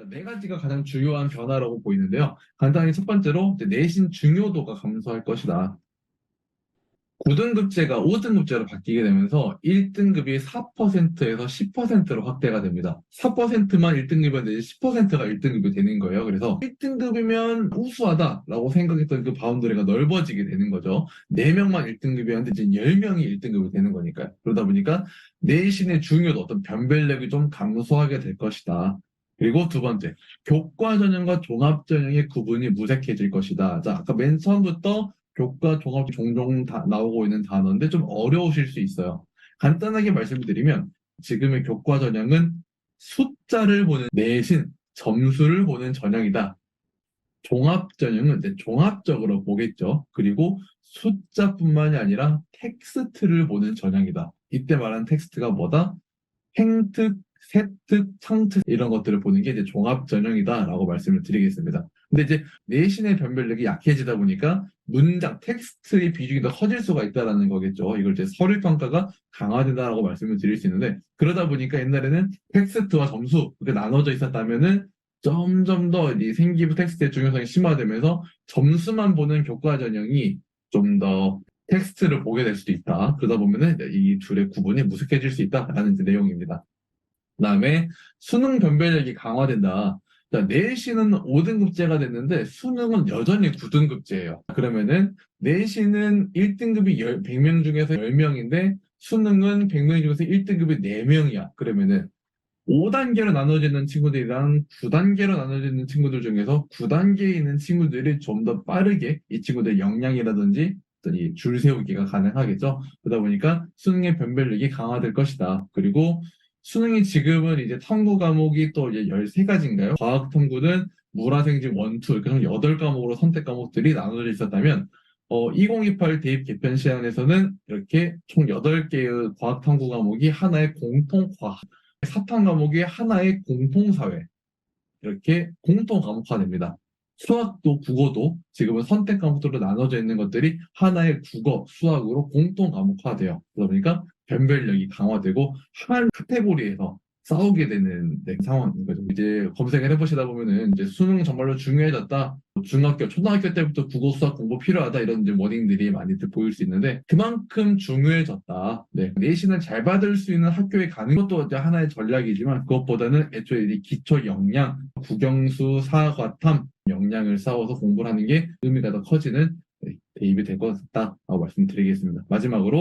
네 가지가 가장 중요한 변화라고 보이는데요. 간단히 첫 번째로 이제 내신 중요도가 감소할 것이다. 9등급제가 5등급제로 바뀌게 되면서 1등급이 4%에서 10%로 확대가 됩니다. 4%만 1등급이었는데 10%가 1등급이 되는 거예요. 그래서 1등급이면 우수하다라고 생각했던 그 바운더리가 넓어지게 되는 거죠. 4명만 1등급이었는데 이제 10명이 1등급이 되는 거니까요. 그러다 보니까 내신의 중요도, 어떤 변별력이 좀 감소하게 될 것이다. 그리고 두 번째, 교과 전형과 종합 전형의 구분이 무색해질 것이다. 자, 아까 맨 처음부터 교과 종합 종종 나오고 있는 단어인데 좀 어려우실 수 있어요. 간단하게 말씀드리면 지금의 교과 전형은 숫자를 보는 내신 점수를 보는 전형이다. 종합 전형은 이제 종합적으로 보겠죠. 그리고 숫자뿐만이 아니라 텍스트를 보는 전형이다. 이때 말하는 텍스트가 뭐다? 행특, 세특, 창특 이런 것들을 보는 게 이제 종합 전형이다라고 말씀을 드리겠습니다. 근데 이제 내신의 변별력이 약해지다 보니까 문장, 텍스트의 비중이 더 커질 수가 있다라는 거겠죠. 이걸 이제 서류 평가가 강화된다라고 말씀을 드릴 수 있는데 그러다 보니까 옛날에는 텍스트와 점수 이렇게 나눠져 있었다면은 점점 더 이 생기부 텍스트의 중요성이 심화되면서 점수만 보는 교과 전형이 좀 더 텍스트를 보게 될 수도 있다. 그러다 보면은 이 둘의 구분이 무색해질 수 있다라는 내용입니다. 그다음에 수능 변별력이 강화된다. 자, 내신은 5등급제가 됐는데 수능은 여전히 9등급제예요. 그러면은 내신은 1등급이 100명 중에서 10명인데 수능은 100명 중에서 1등급이 4명이야. 그러면은 5단계로 나눠지는 친구들이랑 9단계로 나눠지는 친구들 중에서 9단계에 있는 친구들이 좀 더 빠르게 이 친구들의 역량이라든지 어떤 이줄 세우기가 가능하겠죠. 그러다 보니까 수능의 변별력이 강화될 것이다. 그리고 수능이 지금은 이제 탐구 과목이 또 이제 13가지인가요? 과학 탐구는 물화생지 원투 이렇게 총 8과목으로 선택 과목들이 나눠져 있었다면 2028 대입 개편 시간에서는 이렇게 총 8개의 과학 탐구 과목이 하나의 공통 과학 사탕 과목이 하나의 공통사회 이렇게 공통 과목화됩니다. 수학도 국어도 지금은 선택 과목들로 나눠져 있는 것들이 하나의 국어, 수학으로 공통 과목화돼요. 그러다 보니까 변별력이 강화되고 한 카테고리에서 싸우게 되는 상황인 거죠. 이제 검색을 해보시다 보면은 이제 수능 정말로 중요해졌다. 중학교, 초등학교 때부터 국어, 수학 공부 필요하다 이런 이제 워딩들이 많이들 보일 수 있는데 그만큼 중요해졌다. 네. 내신을 잘 받을 수 있는 학교에 가는 것도 이제 하나의 전략이지만 그것보다는 애초에 이 기초 역량, 국영수, 사과탐 역량을 쌓아서 공부를 하는 게 의미가 더 커지는 대입이 될 것 같다라고 말씀드리겠습니다. 마지막으로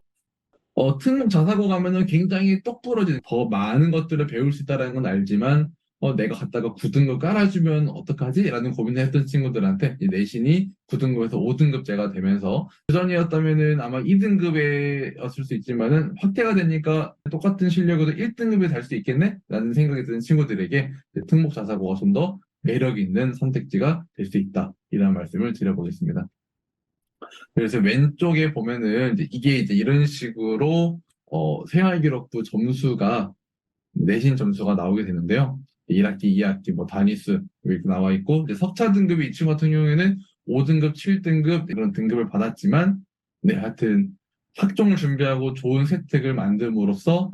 특목 자사고 가면은 굉장히 똑부러진 더 많은 것들을 배울 수 있다는 건 알지만 내가 갔다가 9등급 깔아주면 어떡하지? 라는 고민을 했던 친구들한테 내신이 9등급에서 5등급제가 되면서 그전이었다면은 아마 2등급이었을 수 있지만은 확대가 되니까 똑같은 실력으로 1등급에 달 수 있겠네? 라는 생각이 드는 친구들에게 특목 자사고가 좀 더 매력 있는 선택지가 될 수 있다. 이런 말씀을 드려보겠습니다. 그래서 왼쪽에 보면은 이게 이제 이런 식으로 생활기록부 점수가 내신 점수가 나오게 되는데요. 1학기, 2학기, 뭐 단위수 이렇게 나와 있고 이제 석차 등급이 이 친구 같은 경우에는 5등급, 7등급 이런 등급을 받았지만 네 하여튼 학종을 준비하고 좋은 세특을 만듦으로써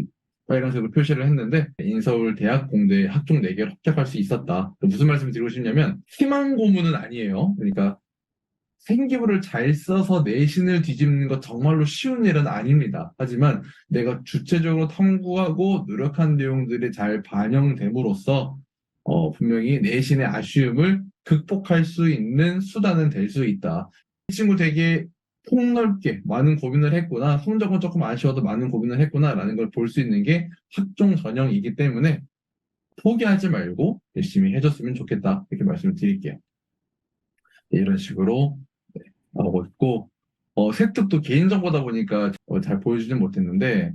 빨간색으로 표시를 했는데 인서울 대학 공대 학종 4개를 합격할 수 있었다. 무슨 말씀을 드리고 싶냐면 희망 고문은 아니에요. 그러니까 생기부를 잘 써서 내신을 뒤집는 것 정말로 쉬운 일은 아닙니다. 하지만 내가 주체적으로 탐구하고 노력한 내용들이 잘 반영됨으로써 분명히 내신의 아쉬움을 극복할 수 있는 수단은 될 수 있다. 이 친구 되게 폭넓게 많은 고민을 했구나. 성적은 조금 아쉬워도 많은 고민을 했구나라는 걸 볼 수 있는 게 학종 전형이기 때문에 포기하지 말고 열심히 해줬으면 좋겠다. 이렇게 말씀을 드릴게요. 네, 이런 식으로 나오고 있고 세특도 개인정보다 보니까 잘 보여주진 못했는데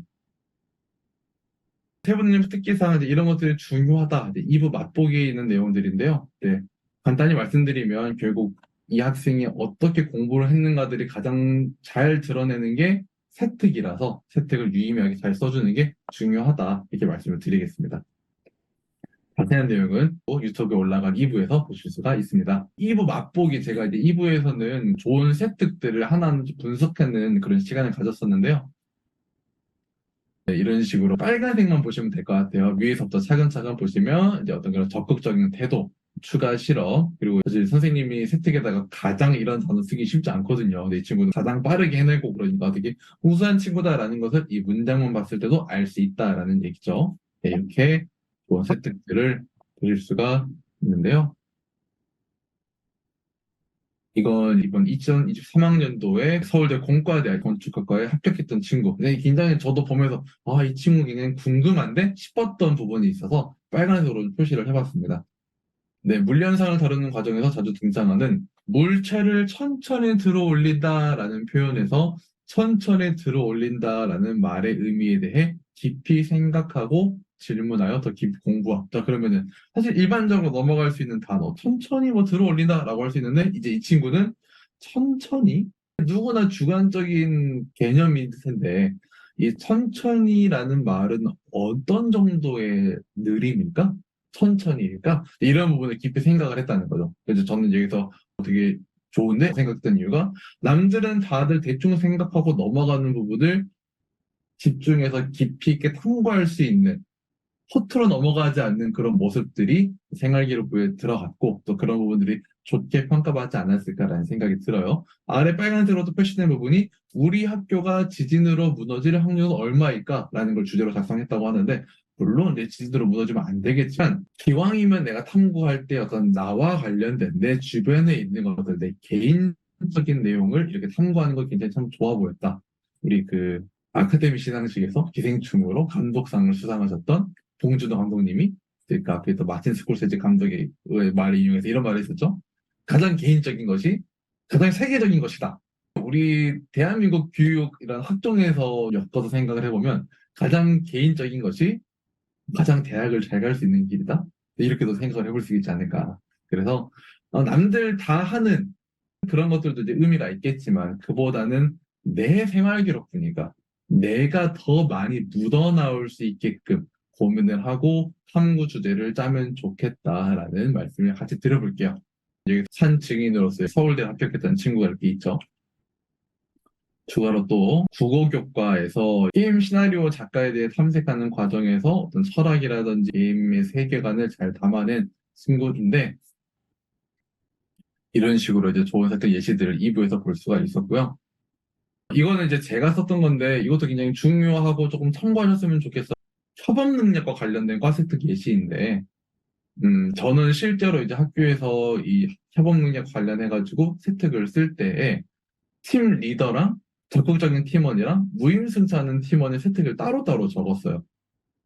태부님 특기사항 이런 것들이 중요하다. 2부 맛보기에 있는 내용들인데요. 네, 간단히 말씀드리면 결국 이 학생이 어떻게 공부를 했는가들이 가장 잘 드러내는 게 세특이라서 세특을 유의미하게 잘 써주는 게 중요하다. 이렇게 말씀을 드리겠습니다. 자세한 내용은 유튜브에 올라간 2부에서 보실 수가 있습니다. 2부 맛보기 제가 이제 2부에서는 좋은 세특들을 하나 분석하는 그런 시간을 가졌었는데요. 네, 이런 식으로 빨간색만 보시면 될 것 같아요. 위에서부터 차근차근 보시면 이제 어떤 그런 적극적인 태도, 추가 실험, 그리고 사실 선생님이 세특에다가 가장 이런 단어 쓰기 쉽지 않거든요. 근데 이 친구는 가장 빠르게 해내고 그러니까 되게 우수한 친구다라는 것을 이 문장만 봤을 때도 알 수 있다라는 얘기죠. 네, 이렇게 좋은 세특들을 드릴 수가 있는데요. 이건 이번 2023학년도에 서울대 공과대학 건축학과에 합격했던 친구. 근데 굉장히 저도 보면서, 아, 이 친구 굉장히 궁금한데 싶었던 부분이 있어서 빨간색으로 표시를 해봤습니다. 네, 물리현상을 다루는 과정에서 자주 등장하는 물체를 천천히 들어 올린다라는 표현에서 천천히 들어 올린다라는 말의 의미에 대해 깊이 생각하고 질문하여 더 깊이 공부하자. 자, 그러면은 사실 일반적으로 넘어갈 수 있는 단어, 천천히 뭐 들어 올린다라고 할 수 있는데 이제 이 친구는 천천히 누구나 주관적인 개념일 텐데 이 천천히라는 말은 어떤 정도의 느림일까? 천천히일까? 이런 부분을 깊이 생각을 했다는 거죠. 그래서 저는 여기서 되게 좋은데 생각했던 이유가 남들은 다들 대충 생각하고 넘어가는 부분을 집중해서 깊이 있게 탐구할 수 있는 허투루 넘어가지 않는 그런 모습들이 생활기록부에 들어갔고 또 그런 부분들이 좋게 평가받지 않았을까라는 생각이 들어요. 아래 빨간색으로 또 표시된 부분이 우리 학교가 지진으로 무너질 확률은 얼마일까라는 걸 주제로 작성했다고 하는데 물론 내 지진으로 무너지면 안 되겠지만 기왕이면 내가 탐구할 때 어떤 나와 관련된 내 주변에 있는 것들 내 개인적인 내용을 이렇게 탐구하는 거 굉장히 참 좋아 보였다. 우리 그 아카데미 시상식에서 기생충으로 감독상을 수상하셨던 봉준호 감독님이 그러니까 앞에 또 마틴 스콜세지 감독의 말을 인용해서 이런 말을 했었죠. 가장 개인적인 것이 가장 세계적인 것이다. 우리 대한민국 교육 이런 학종에서 엮어서 생각을 해보면 가장 개인적인 것이 가장 대학을 잘 갈 수 있는 길이다. 이렇게도 생각을 해볼 수 있지 않을까. 그래서 남들 다 하는 그런 것들도 이제 의미가 있겠지만 그보다는 내 생활 기록부니까 내가 더 많이 묻어나올 수 있게끔 고민을 하고 탐구 주제를 짜면 좋겠다라는 말씀을 같이 드려볼게요. 여기 산 증인으로서 서울대 합격했던 친구가 이렇게 있죠. 추가로 또 국어교과에서 게임 시나리오 작가에 대해 탐색하는 과정에서 어떤 철학이라든지 게임의 세계관을 잘 담아낸 친구인데 이런 식으로 이제 좋은 사건 예시들을 2부에서 볼 수가 있었고요. 이거는 이제 제가 썼던 건데 이것도 굉장히 중요하고 조금 참고하셨으면 좋겠어요. 협업 능력과 관련된 과세특 예시인데 저는 실제로 이제 학교에서 이 협업 능력 관련해가지고 세특을 쓸 때에 팀 리더랑 적극적인 팀원이랑 무임승차하는 팀원의 세특을 따로따로 적었어요.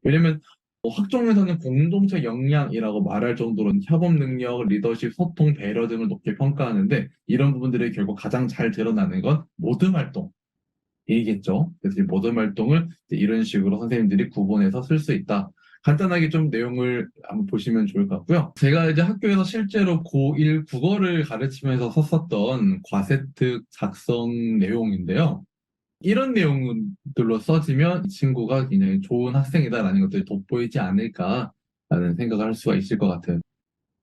왜냐면 학종에서는 공동체 역량이라고 말할 정도로 협업 능력, 리더십, 소통, 배려 등을 높게 평가하는데 이런 부분들이 결국 가장 잘 드러나는 건 모든 활동, 이겠죠. 그래서 이 모든 활동을 이런 식으로 선생님들이 구분해서 쓸 수 있다. 간단하게 좀 내용을 한번 보시면 좋을 것 같고요. 제가 이제 학교에서 실제로 고1 국어를 가르치면서 썼었던 과세특 작성 내용인데요. 이런 내용들로 써지면 이 친구가 굉장히 좋은 학생이다라는 것들이 돋보이지 않을까라는 생각을 할 수가 있을 것 같아요.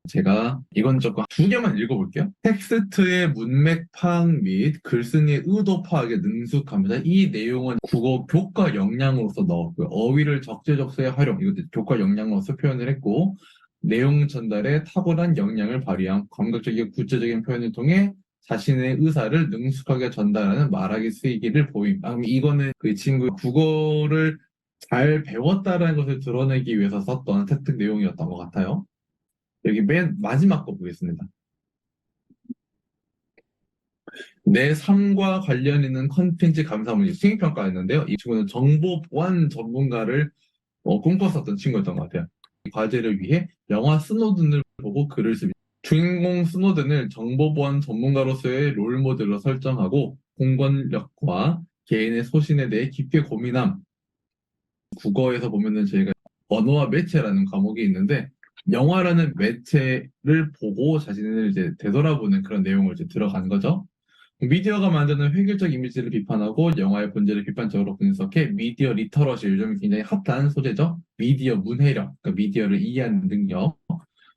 제가 이건 두 개만 읽어볼게요. 텍스트의 문맥 파악 및 글쓴이의 의도 파악에 능숙합니다. 이 내용은 국어 교과 역량으로서 넣었고요. 어휘를 적재적소에 활용, 이것도 교과 역량으로서 표현을 했고, 내용 전달에 탁월한 역량을 발휘한 감각적이고 구체적인 표현을 통해 자신의 의사를 능숙하게 전달하는 말하기 쓰이기를 보임. 이거는 그 친구 국어를 잘 배웠다는 것을 드러내기 위해서 썼던 텍스트 내용이었던 것 같아요. 여기 맨 마지막 거 보겠습니다. 내 삶과 관련 있는 컨텐츠 감사문이 수행평가였는데요. 이 친구는 정보 보안 전문가를 꿈꿨었던 친구였던 것 같아요. 이 과제를 위해 영화 스노든을 보고 글을 씁니다. 주인공 스노든을 정보 보안 전문가로서의 롤모델로 설정하고 공권력과 개인의 소신에 대해 깊게 고민함. 국어에서 보면은 저희가 언어와 매체라는 과목이 있는데 영화라는 매체를 보고 자신을 이제 되돌아보는 그런 내용을 이제 들어간 거죠. 미디어가 만드는 획일적 이미지를 비판하고 영화의 본질을 비판적으로 분석해 미디어 리터러시 요즘 굉장히 핫한 소재죠. 미디어 문해력, 그러니까 미디어를 이해하는 능력,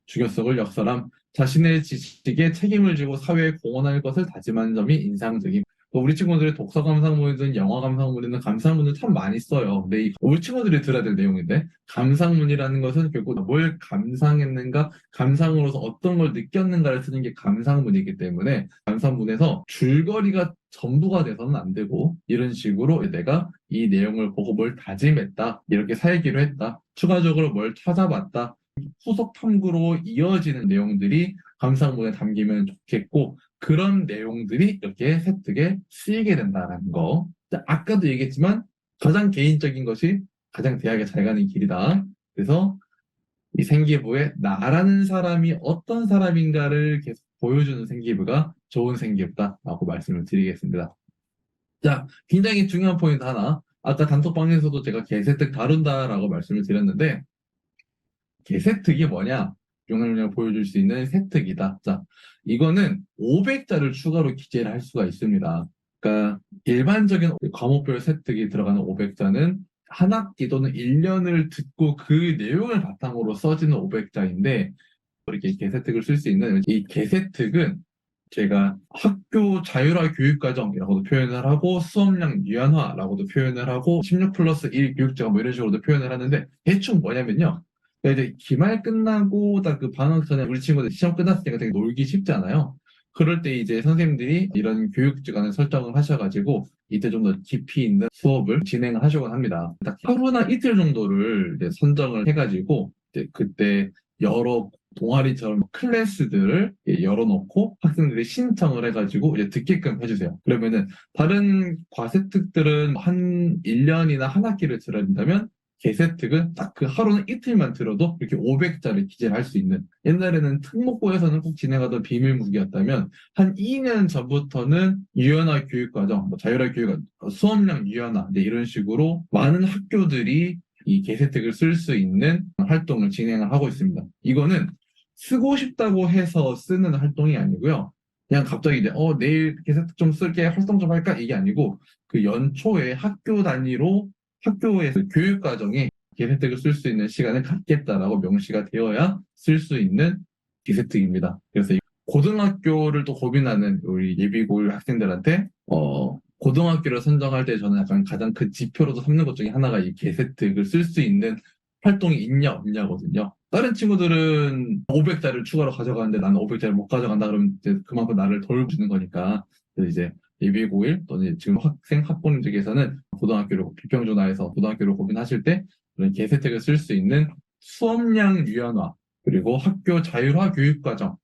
중요성을 역설함, 자신의 지식에 책임을 지고 사회에 공헌할 것을 다짐하는 점이 인상적임. 우리 친구들이 독서 감상문이든 영화 감상문이든 감상문을 참 많이 써요. 근데 우리 친구들이 들어야 될 내용인데 감상문이라는 것은 결국 뭘 감상했는가, 감상으로서 어떤 걸 느꼈는가를 쓰는 게 감상문이기 때문에 감상문에서 줄거리가 전부가 돼서는 안 되고 이런 식으로 내가 이 내용을 보고 뭘 다짐했다, 이렇게 살기로 했다, 추가적으로 뭘 찾아봤다, 후속 탐구로 이어지는 내용들이 감상문에 담기면 좋겠고 그런 내용들이 이렇게 세특에 쓰이게 된다는 거. 아까도 얘기했지만 가장 개인적인 것이 가장 대학에 잘 가는 길이다. 그래서 이 생기부에 나라는 사람이 어떤 사람인가를 계속 보여주는 생기부가 좋은 생기부다라고 말씀을 드리겠습니다. 자, 굉장히 중요한 포인트 하나. 아까 단톡방에서도 제가 개세특 다룬다라고 말씀을 드렸는데 개세특이 뭐냐? 용량을 보여줄 수 있는 세특이다. 자, 이거는 500자를 추가로 기재를 할 수가 있습니다. 그러니까 일반적인 과목별 세특이 들어가는 500자는 한 학기 또는 1년을 듣고 그 내용을 바탕으로 써지는 500자인데 이렇게 개세특을 쓸 수 있는 이 개세특은 제가 학교 자율화 교육과정이라고도 표현을 하고 수업량 유연화라고도 표현을 하고 16 플러스 1 교육제가 뭐 이런 식으로도 표현을 하는데 대충 뭐냐면요. 이제 기말 끝나고 딱 그 방학 전에 우리 친구들 시험 끝났으니까 되게 놀기 쉽잖아요. 그럴 때 이제 선생님들이 이런 교육주간을 설정을 하셔가지고 이때 좀 더 깊이 있는 수업을 진행을 하시곤 합니다. 딱 하루나 이틀 정도를 이제 선정을 해가지고 이제 그때 여러 동아리처럼 클래스들을 열어놓고 학생들이 신청을 해가지고 이제 듣게끔 해주세요. 그러면은 다른 과세특들은 한 1년이나 한 학기를 들어야 된다면 개세특은 딱 그 하루는 이틀만 들어도 이렇게 500자를 기재를 할 수 있는 옛날에는 특목고에서는 꼭 진행하던 비밀무기였다면 한 2년 전부터는 유연화 교육과정, 뭐 자율화 교육과정, 수업량 유연화 이런 식으로 많은 학교들이 이 개세특을 쓸 수 있는 활동을 진행을 하고 있습니다. 이거는 쓰고 싶다고 해서 쓰는 활동이 아니고요. 그냥 갑자기 이제 내일 개세특 좀 쓸게 활동 좀 할까 이게 아니고 그 연초에 학교 단위로 학교에서 교육과정에 개세특을 쓸 수 있는 시간을 갖겠다라고 명시가 되어야 쓸 수 있는 개세특입니다. 그래서 고등학교를 또 고민하는 우리 예비고1 학생들한테 고등학교를 선정할 때 저는 약간 가장 그 지표로도 삼는 것 중에 하나가 이 개세특을 쓸 수 있는 활동이 있냐 없냐거든요. 다른 친구들은 500자를 추가로 가져가는데 나는 500자를 못 가져간다 그러면 이제 그만큼 나를 덜 주는 거니까 그래서 이제 예비고1 또는 지금 학생 학부모님들께서는 고등학교를 비평준화해서 고등학교를 고민하실 때 그런 개세특을 쓸 수 있는 수업량 유연화 그리고 학교 자율화 교육과정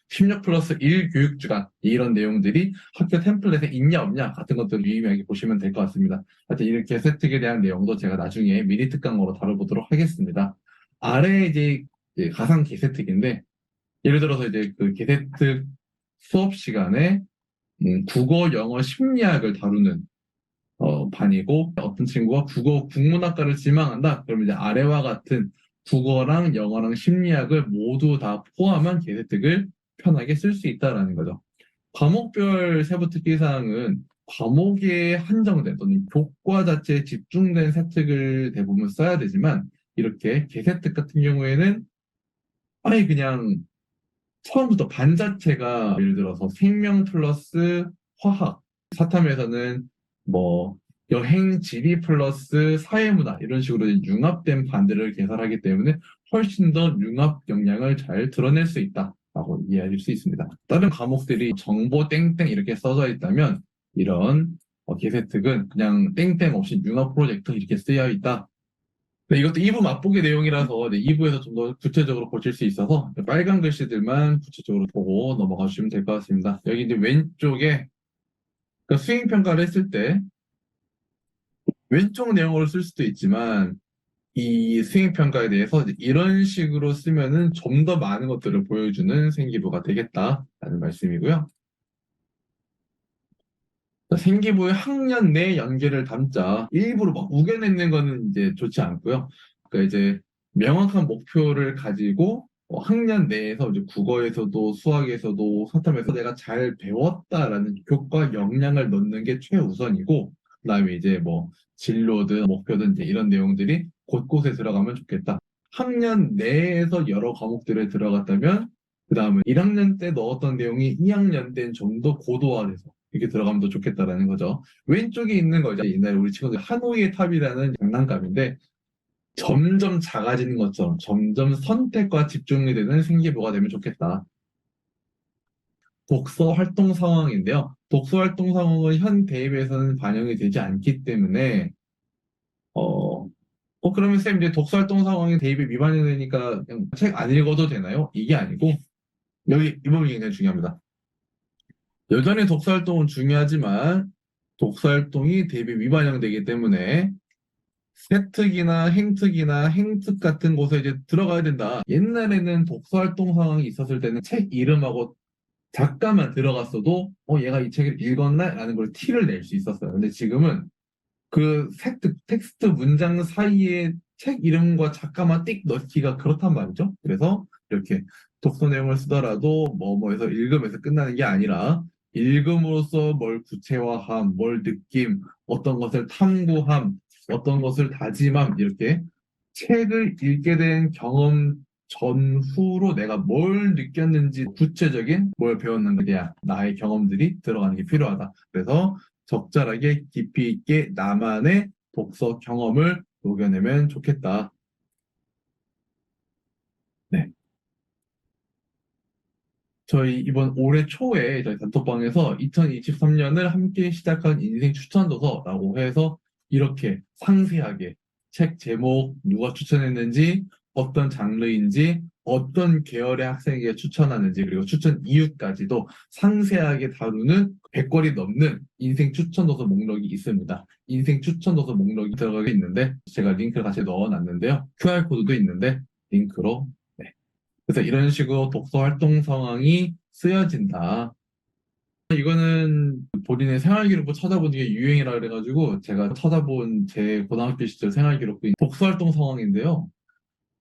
16 플러스 1 교육주간 이런 내용들이 학교 템플릿에 있냐 없냐 같은 것들을 유의미하게 보시면 될 것 같습니다. 하여튼 이렇게 세특에 대한 내용도 제가 나중에 미니 특강으로 다뤄보도록 하겠습니다. 아래 이제 가상 개세특인데 예를 들어서 이제 그 개세특 수업 시간에 국어, 영어, 심리학을 다루는 반이고 어떤 친구가 국어 국문학과를 지망한다. 그러면 이제 아래와 같은 국어랑 영어랑 심리학을 모두 다 포함한 개세특을 편하게 쓸 수 있다라는 거죠. 과목별 세부 특기 사항은 과목에 한정된 또는 교과 자체에 집중된 세특을 대부분 써야 되지만 이렇게 개세특 같은 경우에는 아예 그냥 처음부터 반 자체가 예를 들어서 생명 플러스 화학, 사탐에서는 뭐 여행 지리 플러스 사회문화 이런 식으로 융합된 반들을 개설하기 때문에 훨씬 더 융합 역량을 잘 드러낼 수 있다라고 이해할 수 있습니다. 다른 과목들이 정보 땡땡 이렇게 써져 있다면 이런 개세특은 그냥 땡땡 없이 융합 프로젝트 이렇게 쓰여 있다. 네, 이것도 2부 맛보기 내용이라서 2부에서 좀 더 구체적으로 보실 수 있어서 빨간 글씨들만 구체적으로 보고 넘어가 주시면 될 것 같습니다. 여기 이제 왼쪽에 그러니까 수행평가를 했을 때 왼쪽 내용으로 쓸 수도 있지만 이 수행평가에 대해서 이런 식으로 쓰면은 좀 더 많은 것들을 보여주는 생기부가 되겠다라는 말씀이고요. 생기부의 학년 내 연계를 담자 일부러 막 우겨내는 거는 이제 좋지 않고요. 그러니까 이제 명확한 목표를 가지고 학년 내에서 이제 국어에서도 수학에서도 사탐에서 내가 잘 배웠다라는 교과 역량을 넣는 게 최우선이고 그다음에 이제 뭐 진로든 목표든 이제 이런 내용들이 곳곳에 들어가면 좋겠다. 학년 내에서 여러 과목들에 들어갔다면 그다음에 1학년 때 넣었던 내용이 2학년 때는 좀 더 고도화돼서 이렇게 들어가면 더 좋겠다라는 거죠. 왼쪽에 있는 거죠. 옛날에 우리 친구들 하노이의 탑이라는 장난감인데 점점 작아지는 것처럼 점점 선택과 집중이 되는 생기부가 되면 좋겠다. 독서 활동 상황인데요. 독서 활동 상황은 현 대입에서는 반영이 되지 않기 때문에 그러면 쌤 이제 독서 활동 상황이 대입에 위반이 되니까 그냥 책 안 읽어도 되나요? 이게 아니고 여기 이 부분이 굉장히 중요합니다. 여전히 독서 활동은 중요하지만 독서 활동이 대입에 위반형되기 때문에 세특이나 행특이나 행특 같은 곳에 이제 들어가야 된다. 옛날에는 독서 활동 상황이 있었을 때는 책 이름하고 작가만 들어갔어도 얘가 이 책을 읽었나? 라는 걸 티를 낼 수 있었어요. 근데 지금은 그 텍스트 문장 사이에 책 이름과 작가만 띡 넣기가 그렇단 말이죠. 그래서 이렇게 독서 내용을 쓰더라도 뭐에서 읽음에서 끝나는 게 아니라 읽음으로써 뭘 구체화함, 뭘 느낌, 어떤 것을 탐구함, 어떤 것을 다짐함 이렇게 책을 읽게 된 경험 전후로 내가 뭘 느꼈는지 구체적인 뭘 배웠는가에 대한 나의 경험들이 들어가는 게 필요하다. 그래서 적절하게 깊이 있게 나만의 독서 경험을 녹여내면 좋겠다. 네. 저희 이번 올해 초에 저희 단톡방에서 2023년을 함께 시작한 인생 추천도서라고 해서 이렇게 상세하게 책 제목, 누가 추천했는지, 어떤 장르인지, 어떤 계열의 학생에게 추천하는지, 그리고 추천 이유까지도 상세하게 다루는 100권이 넘는 인생 추천도서 목록이 있습니다. 인생 추천도서 목록이 들어가게 있는데 제가 링크를 같이 넣어놨는데요. QR코드도 있는데 링크로 네. 그래서 이런 식으로 독서 활동 상황이 쓰여진다. 이거는 본인의 생활기록부 찾아보는 게 유행이라 그래가지고 제가 찾아본 제 고등학교 시절 생활기록부 독서 활동 상황인데요.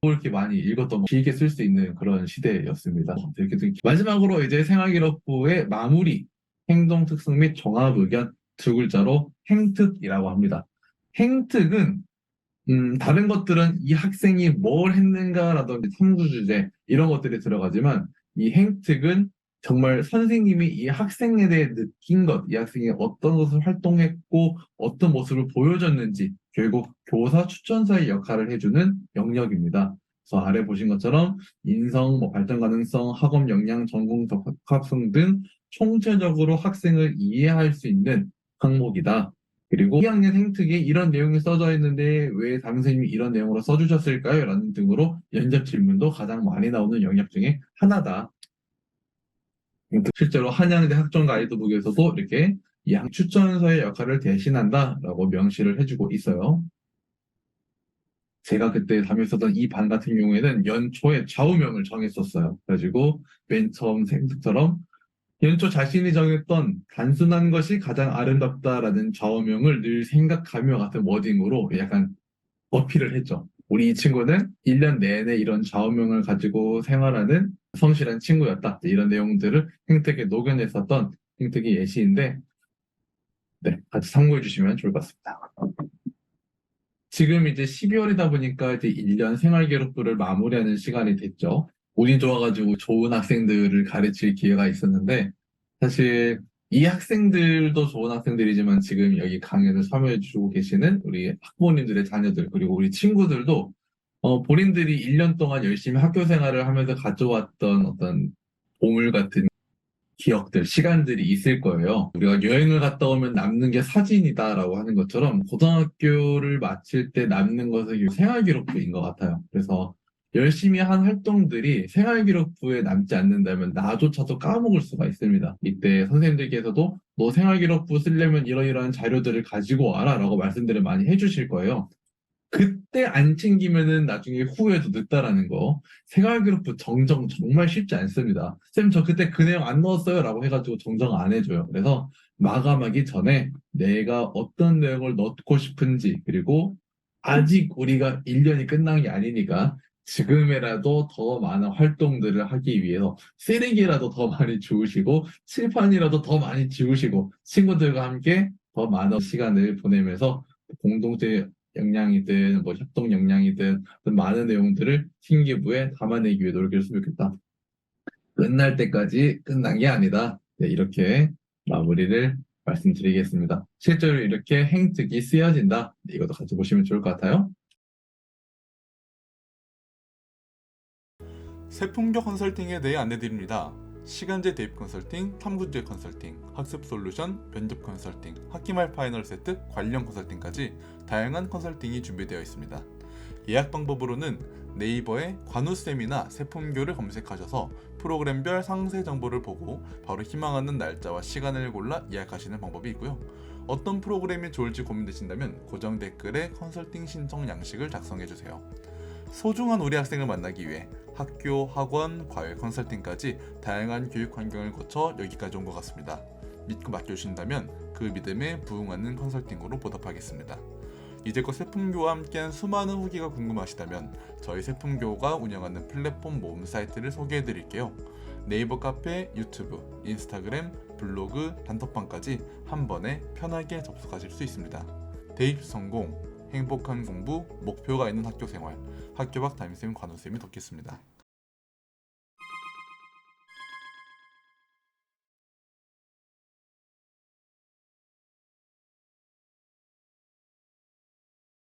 뭐 이렇게 많이 읽었던 거 길게 쓸 수 있는 그런 시대였습니다. 이렇게 마지막으로 이제 생활기록부의 마무리, 행동 특성 및 종합 의견 두 글자로 행특이라고 합니다. 행특은 다른 것들은 이 학생이 뭘 했는가라든지 탐구 주제 이런 것들이 들어가지만 이 행특은 정말 선생님이 이 학생에 대해 느낀 것, 이 학생이 어떤 것을 활동했고 어떤 모습을 보여줬는지 결국 교사 추천사의 역할을 해주는 영역입니다. 그래서 아래 보신 것처럼 인성, 발전 가능성, 학업 역량, 전공 적합성 등 총체적으로 학생을 이해할 수 있는 항목이다. 그리고 2학년 행특에 이런 내용이 써져 있는데 왜 담임선생님이 이런 내용으로 써주셨을까요? 라는 등으로 연접 질문도 가장 많이 나오는 영역 중에 하나다. 실제로 한양대 학종 가이드북에서도 이렇게 이 추천서의 역할을 대신한다라고 명시를 해주고 있어요. 제가 그때 다녔었던 이 반 같은 경우에는 연초에 좌우명을 정했었어요. 그래가지고 맨 처음 생특처럼 연초 자신이 정했던 단순한 것이 가장 아름답다라는 좌우명을 늘 생각하며 같은 워딩으로 약간 어필을 했죠. 우리 이 친구는 1년 내내 이런 좌우명을 가지고 생활하는 성실한 친구였다. 이런 내용들을 행택에 녹여냈었던 행택의 예시인데, 네, 같이 참고해 주시면 좋을 것 같습니다. 지금 이제 12월이다 보니까 이제 1년 생활기록부를 마무리하는 시간이 됐죠. 운이 좋아가지고 좋은 학생들을 가르칠 기회가 있었는데, 사실 이 학생들도 좋은 학생들이지만 지금 여기 강연을 참여해주고 계시는 우리 학부모님들의 자녀들, 그리고 우리 친구들도 본인들이 1년 동안 열심히 학교 생활을 하면서 가져왔던 어떤 보물 같은 기억들, 시간들이 있을 거예요. 우리가 여행을 갔다 오면 남는 게 사진이다라고 하는 것처럼 고등학교를 마칠 때 남는 것은 생활기록부인 것 같아요. 그래서 열심히 한 활동들이 생활기록부에 남지 않는다면 나조차도 까먹을 수가 있습니다. 이때 선생님들께서도 너 생활기록부 쓰려면 이러이러한 자료들을 가지고 와라 라고 말씀들을 많이 해주실 거예요. 그때 안 챙기면은 나중에 후회도 늦다라는 거. 생활기록부 정정 정말 쉽지 않습니다. 쌤, 저 그때 그 내용 안 넣었어요. 라고 해가지고 정정 안 해줘요. 그래서 마감하기 전에 내가 어떤 내용을 넣고 싶은지, 그리고 아직 우리가 1년이 끝난 게 아니니까 지금이라도 더 많은 활동들을 하기 위해서 쓰레기라도 더 많이 지우시고, 칠판이라도 더 많이 지우시고, 친구들과 함께 더 많은 시간을 보내면서 공동체 역량이든 협동 역량이든 많은 내용들을 신기부에 담아내기 위해 노력했으면 좋겠다. 끝날 때까지 끝난 게 아니다. 네, 이렇게 마무리를 말씀드리겠습니다. 실제로 이렇게 행특이 쓰여진다. 이것도 같이 보시면 좋을 것 같아요. 세품교 컨설팅에 대해 안내드립니다. 시간제 대입 컨설팅, 탐구제 컨설팅, 학습 솔루션, 면접 컨설팅, 학기말 파이널 세트, 관련 컨설팅까지 다양한 컨설팅이 준비되어 있습니다. 예약 방법으로는 네이버에 관우쌤이나 세품교를 검색하셔서 프로그램별 상세 정보를 보고 바로 희망하는 날짜와 시간을 골라 예약하시는 방법이 있고요. 어떤 프로그램이 좋을지 고민되신다면 고정 댓글에 컨설팅 신청 양식을 작성해주세요. 소중한 우리 학생을 만나기 위해 학교, 학원, 과외 컨설팅까지 다양한 교육 환경을 거쳐 여기까지 온 것 같습니다. 믿고 맡겨주신다면 그 믿음에 부응하는 컨설팅으로 보답하겠습니다. 이제껏 세품교와 함께한 수많은 후기가 궁금하시다면 저희 세품교가 운영하는 플랫폼 모음 사이트를 소개해드릴게요. 네이버 카페, 유튜브, 인스타그램, 블로그, 단톡방까지 한 번에 편하게 접속하실 수 있습니다. 대입 성공, 행복한 공부, 목표가 있는 학교 생활, 학교 밖 담임쌤 관우쌤이 돕겠습니다.